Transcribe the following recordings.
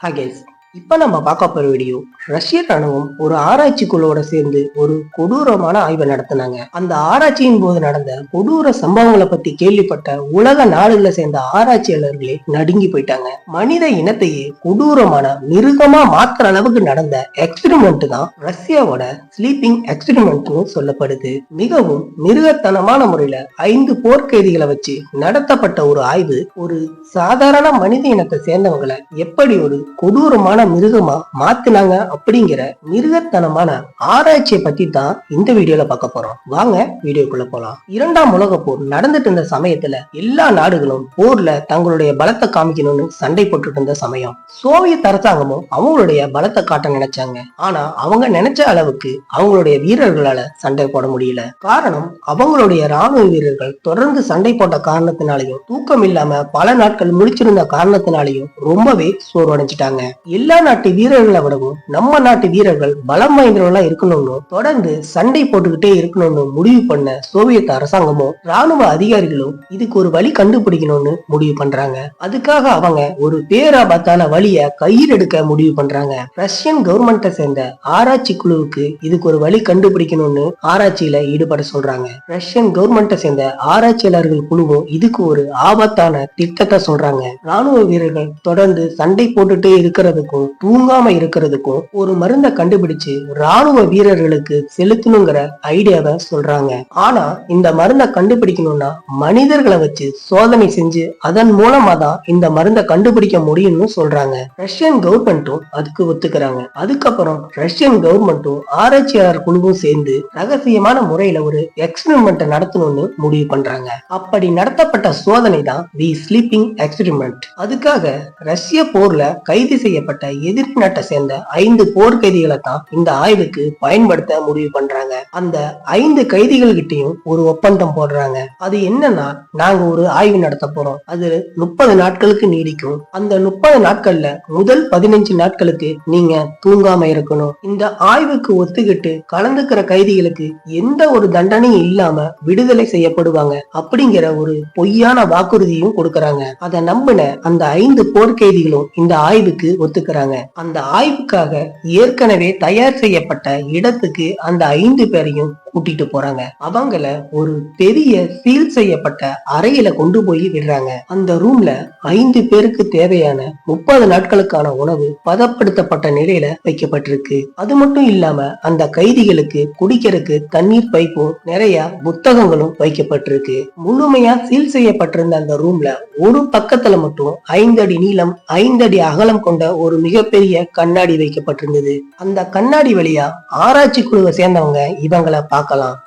ஹாகேஸ் இப்ப நம்ம பார்க்க போற வீடியோ ரஷ்ய ராணுவம் ஒரு ஆராய்ச்சி குழுவோட சேர்ந்து ஒரு கொடூரமான ஆய்வை நடத்தினாங்க. அந்த ஆராய்ச்சியின் போது நடந்த கொடூர சம்பவங்களை பத்தி கேள்விப்பட்ட உலக நாடுகளை சேர்ந்த ஆராய்ச்சியாளர்களே நடுங்கி போயிட்டாங்க. மனித இனத்தையே கொடூரமான மிருகமா மாத்துற அளவுக்கு நடந்த எக்ஸ்பெரிமெண்ட் தான் ரஷ்யாவோட ஸ்லீப்பிங் எக்ஸ்பெரிமெண்ட்னு சொல்லப்படுது. மிகவும் மிருகத்தனமான முறையில 5 போர்க்கைதிகளை வச்சு நடத்தப்பட்ட ஒரு ஆய்வு ஒரு சாதாரண மனித இனத்தை சேர்ந்தவங்களை எப்படி ஒரு கொடூரமான மிருகமா மாத்தினாங்க அப்படிங்கிற மிருகத்தனமான ஆராய்ச்சியை பத்தி தான் இந்த வீடியோல பார்க்க போறோம். வாங்க வீடியோக்குள்ள போலாம். 2ஆம் உலக போர் நடந்துட்டு இருந்த சமயத்துல எல்லா நாடுகளும் போர்ல தங்களுடைய பலத்தை காமிக்கணும்னு சண்டை போட்டுட்டு இருந்த சமயம் சோவியத் அரசாங்கமும் அவங்களுடைய பலத்தை காட்ட நினைச்சாங்க. ஆனா அவங்க நினைச்ச அளவுக்கு அவங்களுடைய வீரர்களால சண்டை போட முடியல. காரணம், அவங்களுடைய ராணுவ வீரர்கள் தொடர்ந்து சண்டை போட்ட காரணத்தினாலையும் தூக்கம் இல்லாம பல நாட்கள் முழிச்சிருந்த காரணத்தினாலையும் ரொம்பவே சோர்வடைஞ்சிட்டாங்க. எல்லா நாட்டு வீரர்களை விடவும் நம்ம நாட்டு வீரர்கள் பலம் வாய்ந்தவர்களா இருக்கணும்னு தொடர்ந்து சண்டை போட்டுக்கிட்டே இருக்கணும்னு முடிவு பண்ண சோவியத் அரசாங்கமும் ராணுவ அதிகாரிகளும் இதுக்கு ஒரு வழி கண்டுபிடிக்கணும்னு முடிவு பண்றாங்க. அதுக்காக அவங்க ஒரு பேராபத்தான வழிய கையில் எடுக்க முடிவு பண்றாங்க. ரஷ்யன் கவர்மெண்ட்டை சேர்ந்த ஆராய்ச்சி குழுவுக்கு இதுக்கு ஒரு வழி கண்டுபிடிக்கணும்னு ஆராய்ச்சியில ஈடுபட சொல்றாங்க. ரஷ்யன் கவர்மெண்ட்டை சேர்ந்த ஆராய்ச்சியாளர்கள் குழுவும் இதுக்கு ஒரு ஆபத்தான திட்டத்தை சொல்றாங்க. ராணுவ வீரர்கள் தொடர்ந்து சண்டை போட்டுட்டே இருக்கிறதுக்கும் தூங்காம இருக்கிறதுக்கும் ஒரு மருந்தை கண்டுபிடிச்சு ராணுவ வீரர்களுக்கு செலுத்தணுங்கிற ஐடியாவை சொல்றாங்க. ஆனா இந்த மருந்தை கண்டுபிடிக்கணும்னா மனிதர்களை வச்சு சோதனை செஞ்சு அதன் மூலமா தான் இந்த மருந்தை கண்டுபிடிக்க முடியும்னு சொல்றாங்க. ரஷ்யன் கவர்மெண்ட்டும் அதுக்கு ஒத்துக்கிறாங்க. அதுக்கப்புறம் ரஷ்யன் கவர்மெண்ட்டும் ஆராய்ச்சியாளர் குழுவும் சேர்ந்து ரகசியமான முறையில ஒரு எக்ஸ்பெரிமெண்ட் நடத்தணும்னு முடிவு பண்றாங்க. அப்படி நடத்தப்பட்ட சோதனை தான் தி ஸ்லீப்பிங் எக்ஸ்பெரிமெண்ட். அதுக்காக ரஷ்ய போர்ல கைது செய்யப்பட்ட எதிரி நாட்டை சேர்ந்த 5 போர்க்கைதிகளை தான் இந்த ஆய்வுக்கு பயன்படுத்த முடிவு பண்றாங்க. அந்த 5 கைதிகள் கிட்டையும் ஒரு ஒப்பந்தம் போடுறாங்க. அது என்னன்னா, நாங்க ஒரு ஆய்வு நடத்த போறோம், அது 30 நாட்களுக்கு நீடிக்கும். அந்த 30 நாட்கள்ல முதல் 15 நாட்களுக்கு நீங்க தூங்காம இருக்கணும். இந்த ஆய்வுக்கு ஒத்துக்கிட்டு கலந்துக்கிற கைதிகளுக்கு எந்த ஒரு தண்டனையும் இல்லாம விடுதலை செய்யப்படுவாங்க அப்படிங்கிற ஒரு பொய்யான வாக்குறுதியும் கொடுக்கறாங்க. அதை நம்பின அந்த 5 போர்க்கைதிகளும் இந்த ஆய்வுக்கு ஒத்துக்கிறாங்க. அந்த ஆய்வுக்காக ஏற்கனவே தயார் செய்யப்பட்ட இடத்துக்கு அந்த 5 பேரையும் கூட்டிட்டு போறாங்க. அவங்கள ஒரு பெரிய சீல் செய்யப்பட்ட அறையில கொண்டு போய் விடுறாங்க. அந்த ரூம்ல 5 பேருக்கு தேவையான 30 நாட்களுக்கான உணவு பதப்படுத்தப்பட்ட நிலையில வைக்கப்பட்டிருக்கு. அது மட்டும் இல்லாம அந்த கைதிகளுக்கு குடிக்கிறதுக்கு தண்ணீர் பைப்பும் நிறைய புத்தகங்களும் வைக்கப்பட்டிருக்கு. முழுமையா சீல் செய்யப்பட்டிருந்த அந்த ரூம்ல ஒரு பக்கத்துல மட்டும் 5 அடி நீளம் 5 அடி அகலம் கொண்ட ஒரு மிகப்பெரிய கண்ணாடி வைக்கப்பட்டிருந்தது. அந்த கண்ணாடி வழியா ஆராய்ச்சி குழுவை சேர்ந்தவங்க இவங்களை பார்க்கலாம்.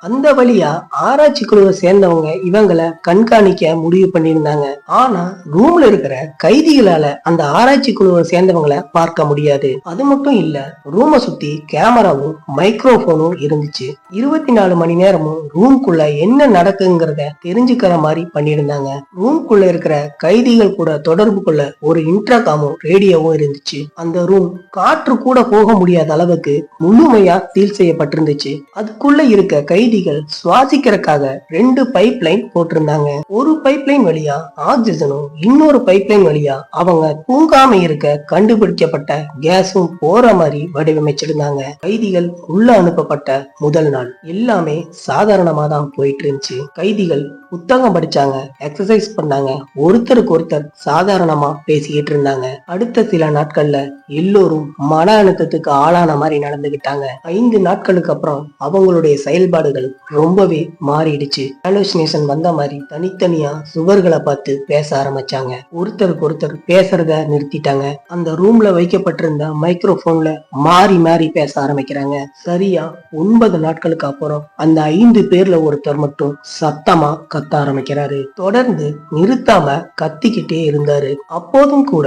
அந்த வழியா ஆராய்ச்சி குழுவை சேர்ந்தவங்க இவங்களை கண்காணிக்க முடிவு பண்ணியிருந்தாங்க. ஆனா ரூம்ல இருக்கிற கைதிகளால அந்த ஆராய்ச்சி குழுவை சேர்ந்தவங்களை பார்க்க முடியாது. அது மட்டும் இல்ல, ரூமை சுத்தி கேமராவும் மைக்ரோபோனும் இருந்துச்சு. 24 மணி நேரமும் ரூம்குள்ள என்ன நடக்குங்கிறத தெரிஞ்சுக்கிற மாதிரி பண்ணியிருந்தாங்க. ரூம்குள்ள இருக்கிற கைதிகள் கூட தொடர்பு கொள்ள ஒரு இன்டர்காமும் ரேடியோவும் இருந்துச்சு. அந்த ரூம் காற்று கூட போக முடியாத அளவுக்கு முழுமையா சீல் செய்யப்பட்டிருந்துச்சு. அதுக்குள்ள இருக்க கைதிகள் சுவாசிக்கிறதுக்காக 2 பைப் லைன் போட்டிருந்தாங்க. ஒரு பைப் லைன் வழியா ஆக்சிஜனும் இன்னொரு பைப் லைன் வழியா அவங்க தூங்காம இருக்க கண்டுபிடிக்கப்பட்ட கேஸும் போற மாதிரி வடிவமைச்சிருந்தாங்க. கைதிகள் உள்ள அனுப்பப்பட்ட முதல் நாள் எல்லாமே சாதாரணமா தான் போயிட்டு இருந்துச்சு. கைதிகள் புத்தகம் படிச்சாங்க, எக்ஸசைஸ் பண்ணாங்க, ஒருத்தருக்கு ஒருத்தர் சாதாரணமா பேசிக்கிட்டு இருந்தாங்க. அடுத்த சில நாட்கள்ல எல்லோரும் மன அழுத்தத்துக்கு ஆளான மாதிரி நடந்துகிட்டாங்க. 5 நாட்களுக்கு அப்புறம் அவங்களுடைய செயல்பாடுகள் ரொம்பவே மாறிடுச்சு. ஹாலுசினேஷன் வந்த மாதிரி தனித்தனியா சுவர்களை பார்த்து பேச ஆரம்பிச்சாங்க. ஒருத்தருக்கு ஒருத்தர் பேசுறத நிறுத்திட்டாங்க. அந்த ரூம்ல வைக்கப்பட்டிருந்த மைக்ரோபோன்ல மாறி மாறி பேச ஆரம்பிக்கிறாங்க. சரியா 9 நாட்களுக்கு அப்புறம் அந்த 5 பேர்ல ஒருத்தர் மட்டும் சத்தமா கத்த ஆரம்பிக்கிறாரு. தொடர்ந்து நிறுத்தாம கத்திக்கிட்டே இருந்தாரு. அப்போதும் கூட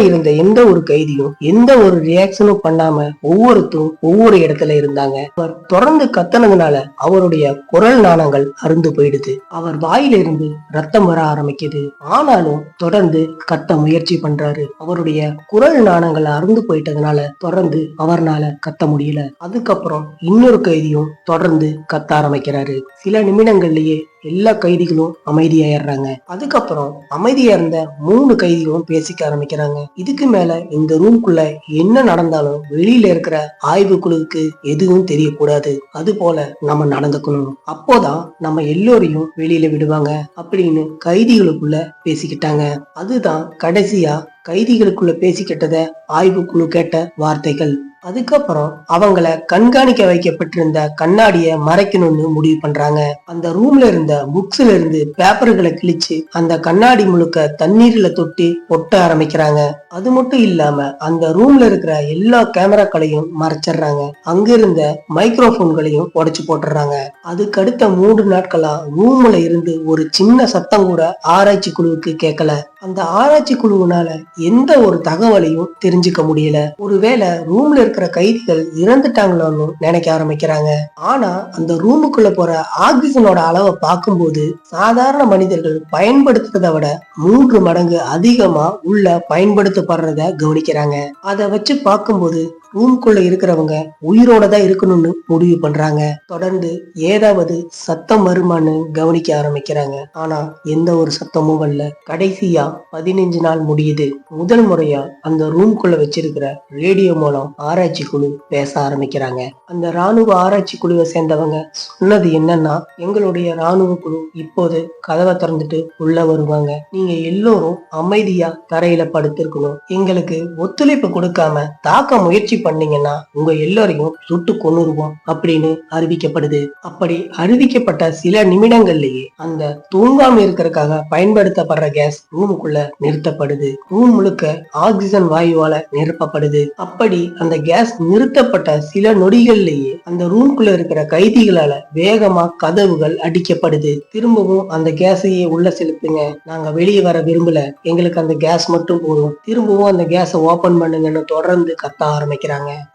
இருந்த எந்த ஒரு கைதியும் எந்த ஒரு ரியாக்ஷனும் பண்ணாம ஒவ்வொருத்தரும் ஒவ்வொரு இடத்துல இருந்தாங்க. அவர் தொடர்ந்து கத்தனதுனால அவருடைய குரல் நாணங்கள் அருந்து போயிடுது. அவர் வாயிலிருந்து ரத்தம் வர ஆரம்பிக்குது. ஆனாலும் தொடர்ந்து கத்த முயற்சி பண்றாரு. அவருடைய குரல் நாணங்கள் அருந்து போயிட்டதுனால தொடர்ந்து அவர்னால கத்த முடியல. அதுக்கப்புறம் இன்னொரு கைதியும் தொடர்ந்து கத்த ஆரம்பிக்கிறாரு. சில நிமிடங்கள்லயே எல்லா கைதிகளும் அமைதியாயிடுறாங்க. அதுக்கப்புறம் அமைதியா இருந்த 3 கைதிகளும் பேசிக்க ஆரம்பிக்கிறாங்க. இதுக்கு மேல இந்த ரூம்குள்ள என்ன நடந்தாலும் வெளியில இருக்கிற ஆய்வு குழுவுக்கு எதுவும் தெரியக்கூடாது, அது போல நம்ம நடந்துக்கணும், அப்போதான் நம்ம எல்லோரையும் வெளியில விடுவாங்க அப்படின்னு கைதிகளுக்குள்ள பேசிக்கிட்டாங்க. அதுதான் கடைசியா கைதிகளுக்குள்ள பேசிக்கிட்டத ஆய்வுக்குழு கேட்ட வார்த்தைகள். அதுக்கப்புறம் அவங்கள கண்காணிக்க வைக்கப்பட்டிருந்த கண்ணாடிய மறைக்கணும்னு முடிவு பண்றாங்க. அந்த ரூம்ல இருந்த புக்ஸ்ல இருந்து பேப்பர்களை கிழிச்சு அந்த கண்ணாடி முழுக்க தண்ணீர்ல தொட்டி ஒட்ட ஆரம்பிக்கிறாங்க. அது மட்டும் இல்லாம அந்த ரூம்ல இருக்கிற எல்லா கேமராக்களையும் மறைச்சிடுறாங்க. அங்க இருந்த மைக்ரோபோன்களையும் உடைச்சு போட்டுறாங்க. அதுக்கு அடுத்த 3 நாட்களா ரூம்ல இருந்து ஒரு சின்ன சத்தம் கூட ஆராய்ச்சி குழுவுக்கு கேட்கல. அந்த ஆராய்ச்சி குழுவினால எந்த ஒரு தகவலையும் தெரிஞ்சுக்க முடியல. ஒருவேளை ரூம்ல இருக்கிற கைதிகள் இறந்துட்டாங்களோன்னு நினைக்க ஆரம்பிக்கிறாங்க. ஆனா அந்த ரூமுக்குள்ள போற ஆக்சிஜனோட அளவை பார்க்கும்போது சாதாரண மனிதர்கள் பயன்படுத்துறதை விட 3 மடங்கு அதிகமா உள்ள பயன்படுத்தப்படுறத கவனிக்கிறாங்க. அதை வச்சு பார்க்கும்போது ரூம்குள்ள இருக்கிறவங்க உயிரோட தான் இருக்கணும்னு முடிவு பண்றாங்க. தொடர்ந்து ஏதாவது சத்தம் வருமானு கவனிக்க ஆரம்பிக்கிறாங்க. ஆனா எந்த ஒரு சத்தமும் வரல. கடைசியா 15 நாள் முடியுது. முதல் முறையா அந்த ரூம்குள்ள வச்சிருக்கிற ரேடியோ மூலம் ஆராய்ச்சி குழு பேச ஆரம்பிக்கிறாங்க. அந்த ராணுவ ஆராய்ச்சி குழுவை சேர்ந்தவங்க சொன்னது என்னன்னா, எங்களுடைய ராணுவ குழு இப்போது கதவை திறந்துட்டு உள்ள வருவாங்க. நீங்க எல்லோரும் அமைதியா தரையில படுத்திருக்கணும். எங்களுக்கு ஒத்துழைப்பு கொடுக்காம தாக்க முயற்சி பண்ணீங்கன்னா உங்க எல்லாரையும் சுட்டு கொன்னுருவோம் அப்படின்னு அறிவிக்கப்படுது. அப்படி அறிவிக்கப்பட்ட சில நிமிடங்கள்லயே அந்த தூங்காம இருக்கிறதுக்காக பயன்படுத்தப்படுற கேஸ் ரூமுக்குள்ள நிறுத்தப்படுது. ரூம் முழுக்க ஆக்சிஜன் வாயுவால நிரப்பப்படுது. அப்படி அந்த கேஸ் நிறுத்தப்பட்ட சில நொடிகள்லயே அந்த ரூம்குள்ள இருக்கிற கைதிகளால வேகமா கதவுகள் அடிக்கப்படுது. திரும்பவும் அந்த கேஸையே உள்ள செலுத்துங்க, நாங்க வெளியே வர விரும்பல, எங்களுக்கு அந்த கேஸ் மட்டும் போதும், திரும்பவும் அந்த கேஸை ஓபன் பண்ணுங்கன்னு தொடர்ந்து கத்த ஆரம்பிக்கிறாங்க.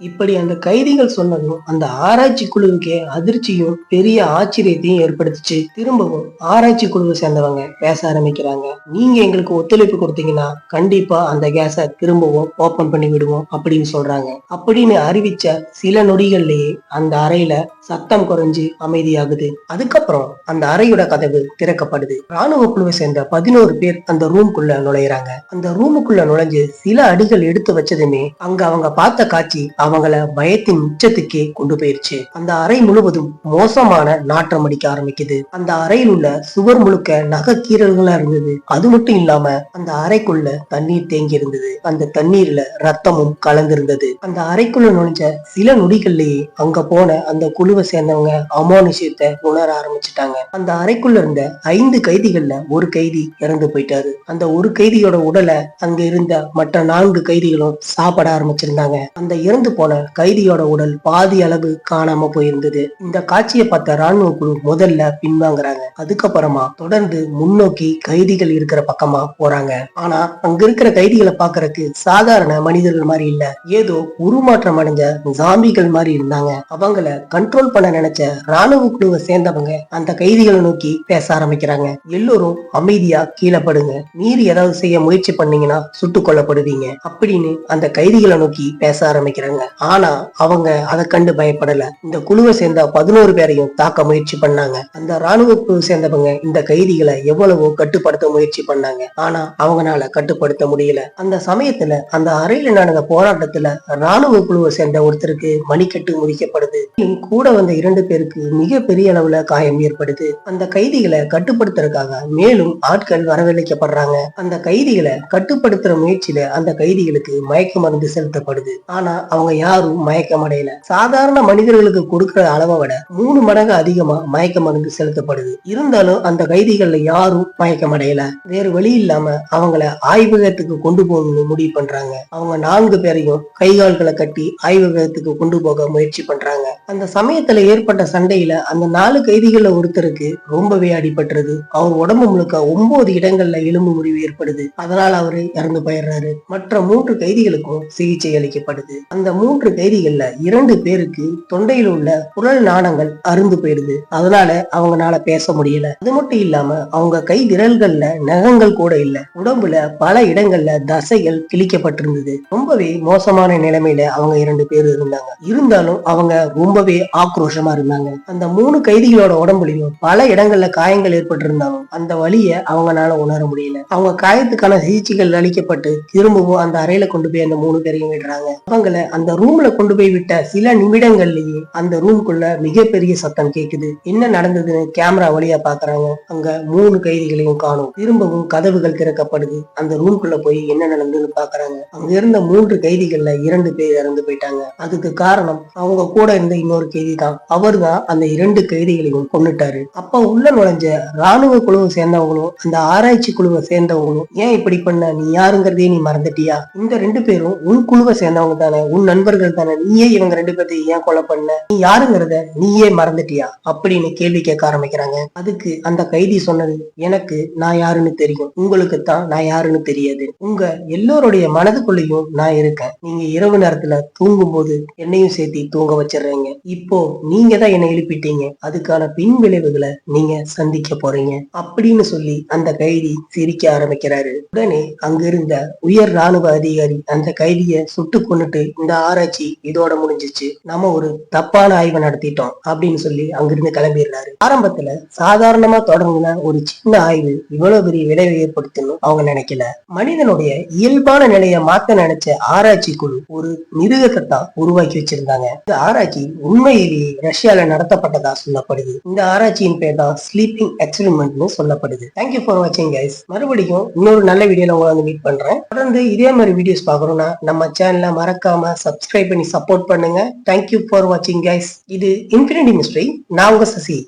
இப்படி அந்த கைதிகள் சொன்னதும் அந்த ஆராய்ச்சி குழுவுக்கே அதிர்ச்சியும் பெரிய ஆச்சரியத்தையும் ஏற்படுத்துச்சு. திரும்பவும் ஆராய்ச்சி குழுவை சேர்ந்தவங்க பேச ஆரம்பிக்கிறாங்க. நீங்க எங்களுக்கு ஒத்துழைப்பு கொடுத்தீங்கன்னா கண்டிப்பா அந்த கேஸை திரும்பவும் ஓபன் பண்ணி விடுவோம் அப்படின்னு சொல்றாங்க. அப்படின்னு அறிவிச்ச சில நொடிகள்லயே அந்த அறையில சத்தம் குறைஞ்சு அமைதியாகுது. அதுக்கப்புறம் அந்த அறையோட கதவு திறக்கப்படுது. ராணுவ குழுவை சேர்ந்த 11 பேர் அந்த ரூம்குள்ள நுழையிறாங்க. அந்த ரூமுக்குள்ள நுழைஞ்சு சில அடிகள் எடுத்து வச்சதுமே அங்க அவங்க பார்த்த காட்சி அவங்கள பயத்தின் உச்சத்துக்கே கொண்டு போயிருச்சு. அந்த அறை முழுவதும் மோசமான நாற்றம் அடிக்க ஆரம்பிக்குது. அந்த அறையில் உள்ள சுவர் முழுக்க நகை கீறல்களா இருந்தது. அது மட்டும் இல்லாம அந்த அறைக்குள்ள தண்ணீர் தேங்கி இருந்தது. அந்த தண்ணீர்ல ரத்தமும் கலந்திருந்தது. அந்த அறைக்குள்ள நுழைஞ்ச சில நொடிகள்லயே அங்க போன அந்த குழுவை சேர்ந்தவங்க அமானுஷ்யத்தை உணர ஆரம்பிச்சுட்டாங்க. அந்த அறைக்குள்ள இருந்த 5 கைதிகள்ல ஒரு கைதி இறந்து போயிட்டாரு. அந்த ஒரு கைதியோட உடலை அங்க இருந்த மற்ற 4 கைதிகளும் சாப்பிட ஆரம்பிச்சிருந்தாங்க. அந்த இறந்து போன கைதியோட உடல் பாதி அளவு காணாம போயிருந்தது. இந்த காட்சியை பார்த்த ராணுவ குழு முதல்ல பின்வாங்குறாங்க. அதுக்கப்புறமா தொடர்ந்து முன்னோக்கி கைதிகள் இருக்கிற பக்கமா போறாங்க. ஆனா அங்க இருக்கிற கைதிகளை பாக்குறதுக்கு சாதாரண மனிதர்கள் மாதிரி இல்ல, ஏதோ உருமாற்றம் அடைஞ்ச ஜாம்பிகள் மாதிரி இருந்தாங்க. அவங்கள கண்ட்ரோல் பண்ண நினைச்ச ராணுவ குழுவை சேர்ந்தவங்க அந்த கைதிகளை நோக்கி பேச ஆரம்பிக்கிறாங்க. எல்லோரும் அமைதியா கீழே படுங்க, மீறி ஏதாவது செய்ய முயற்சி பண்ணீங்கன்னா சுட்டுக் கொல்லப்படுவீங்க அப்படின்னு அந்த கைதிகளை நோக்கி பேச ஆரம்பிக்கிறாங்க. ஆனா அவங்க அதை கண்டு பயப்படல. இந்த குழுவை சேர்ந்த 11 பேரையும் தாக்க முயற்சி பண்ணாங்க. அந்த ராணுவ குழு சேர்ந்தவங்க இந்த கைதிகளை எவ்வளவோ கட்டுப்படுத்த முயற்சி பண்ணாங்க. ஆனா அவங்களால கட்டுப்படுத்த முடியல. அந்த சமயத்துல அந்த அறையில நடந்த போராட்டத்துல ராணுவ குழுவை சேர்ந்த ஒருத்தருக்கு மணிக்கட்டு முறிக்கப்படுது. கூட வந்த 2 பேருக்கு மிக பெரிய அளவுல காயம் ஏற்படுது. அந்த கைதிகளை கட்டுப்படுத்துறதுக்காக மேலும் ஆட்கள் வரவழைக்கப்படுறாங்க. அந்த கைதிகளை கட்டுப்படுத்துற முயற்சியில அந்த கைதிகளுக்கு மயக்க மருந்து செலுத்தப்படுது. ஆனா அவங்க யாரும் மயக்கம் அடையல. சாதாரண மனிதர்களுக்கு கொடுக்கிற அளவை விட 3 மடங்கு அதிகமா மயக்க மருந்து செலுத்தப்படுது. இருந்தாலும் அந்த கைதிகள்ல யாரும் மயக்கம் அடையல. வேறு வழி இல்லாம அவங்கள ஆய்வகத்துக்கு கொண்டு போகணும்னு முடிவு பண்றாங்க. அவங்க 4 பேரையும் கைகால்களை கட்டி ஆய்வகத்துக்கு கொண்டு போக முயற்சி பண்றாங்க. அந்த சமயத்துல ஏற்பட்ட சண்டையில அந்த 4 கைதிகள்ல ஒருத்தருக்கு ரொம்பவே அடிபட்டுறது. அவர் உடம்பு முழுக்க 9 இடங்கள்ல எலும்பு முறிவு ஏற்படுது. அதனால அவரு இறந்து போயிடுறாரு. மற்ற 3 கைதிகளுக்கும் சிகிச்சை அளிக்கப்படுது. அந்த 3 கைதிகள்ல 2 பேருக்கு தொண்டையில் உள்ள குரல் நாணங்கள் அருந்து போயிடுது. அதனால அவங்களால பேச முடியல. அது மட்டும் இல்லாம அவங்க கை விரல்கள்ல நகங்கள் கூட இல்ல. உடம்புல பல இடங்கள்ல தசைகள் கிழிக்கப்பட்டிருந்தது. ரொம்பவே மோசமான நிலைமையில அவங்க 2 பேர் இருந்தாங்க. இருந்தாலும் அவங்க ரொம்பவே ஆக்ரோஷமா இருந்தாங்க. அந்த 3 கைதிகளோட உடம்புலயும் பல இடங்கள்ல காயங்கள் ஏற்பட்டிருந்தாலும் அந்த வலிய அவங்களால உணர முடியல. அவங்க காயத்துக்கான சிகிச்சைகள் அளிக்கப்பட்டு திரும்பவும் அந்த அறையில கொண்டு போய் அந்த 3 பேரையும் விடுறாங்க. அவங்கள அந்த ரூம்ல கொண்டு போய் விட்ட சில நிமிடங்கள்லயே அந்த ரூம்குள்ள மிகப்பெரிய சத்தம் கேக்குது. என்ன நடந்ததுன்னு கேமரா வழியா பாக்குறாங்க. அங்க 3 கைதிகளையும் காணும். திரும்பவும் கதவுகள் திறக்கப்படுது. அந்த ரூம்குள்ள போய் என்ன நடந்ததுன்னு பாக்குறாங்க. அங்க இருந்த 3 கைதிகள்ல 2 பேர் இறந்து போயிட்டாங்க. அதுக்கு காரணம் அவங்க கூட இருந்த இன்னொரு கைதி தான். அவர் தான் அந்த 2 கைதிகளையும் கொன்னுட்டாரு. அப்ப உள்ள நுழைஞ்ச ராணுவ குழுவை சேர்ந்தவங்களும் அந்த ஆராய்ச்சி குழுவை சேர்ந்தவங்களும் ஏன் இப்படி பண்ண, நீ யாருங்கிறதே நீ மறந்துட்டியா? இந்த 2 பேரும் உன் குழுவை சேர்ந்தவங்க தானே, உன் நண்பர்கள் தானே, நீயே இவங்க 2 பேர்த்தையும் ஏன் கொலை பண்ண, நீ யாருங்கிறத நீயே மறந்துட்டியா அப்படின்னு கேள்வி கேட்க ஆரம்பிக்கிறாங்க. அதுக்கு அந்த கைதி சொன்னது, எனக்கு நான் யாருன்னு தெரியும், உங்களுக்கு தான் நான் யாருன்னு தெரியாது. உங்க எல்லோருடைய மனதுக்குள்ளேயும் நான் இருக்கேன். நீங்க இரவு நேரத்துல தூங்கும் போது என்னையும் சேர்த்து தூங்க வச்சிடுறீங்க. இப்போ நீங்க தான் என்னை எழுப்பிட்டீங்க, அதுக்கான பின் விளைவுகளை நீங்க சந்திக்க போறீங்க அப்படின்னு சொல்லி அந்த கைதி சிரிக்க ஆரம்பிக்கிறாரு. உடனே அங்க இருந்த உயர் ராணுவ அதிகாரி அந்த கைதிய சுட்டு கொன்னுட்டு, இந்த ஆராய்ச்சி இதோட முடிஞ்சிச்சு, நம்ம ஒரு தப்பான ஆய்வை நடத்திட்டோம் அப்படின்னு சொல்லி அங்கிருந்து கிளம்பிடுறாரு. ஆரம்பத்துல சாதாரணமா தொடங்கின ஒரு சின்ன ஆய்வு இவ்வளவு பெரிய விளைவை ஏற்படுத்தணும் அவங்க நினைக்கல. மனிதனுடைய இயல்பான நிலையை மாத்த நினைச்ச ஆராய்ச்சி குழு ஒரு மிருகத்தை தான் உருவாக்கி வச்சிருந்தாங்க. இந்த ஆராய்ச்சி உண்மையிலேயே ரஷ்யால நடத்தப்பட்டதா சொல்லப்படுது. இந்த ஆராய்ச்சியின் பேர் தான் ஸ்லீப்பிங் எக்ஸ்பெரிமெண்ட்னு சொல்லப்படுது. தேங்க்யூ ஃபார் வாட்சிங் கைஸ். மறுபடியும் இன்னொரு நல்ல வீடியோல உங்களை வந்து மீட் பண்றேன். தொடர்ந்து இதே மாதிரி வீடியோஸ் பார்க்கணும்னா நம்ம சேனலை மறக்காம சப்ஸ்கிரைப் பண்ணி சப்போர்ட் பண்ணுங்க. தேங்க்யூ ஃபார் வாட்சிங் கைஸ். இது இன்ஃபினிட்டி மிஸ்ட்ரி. நான் உங்க சசி.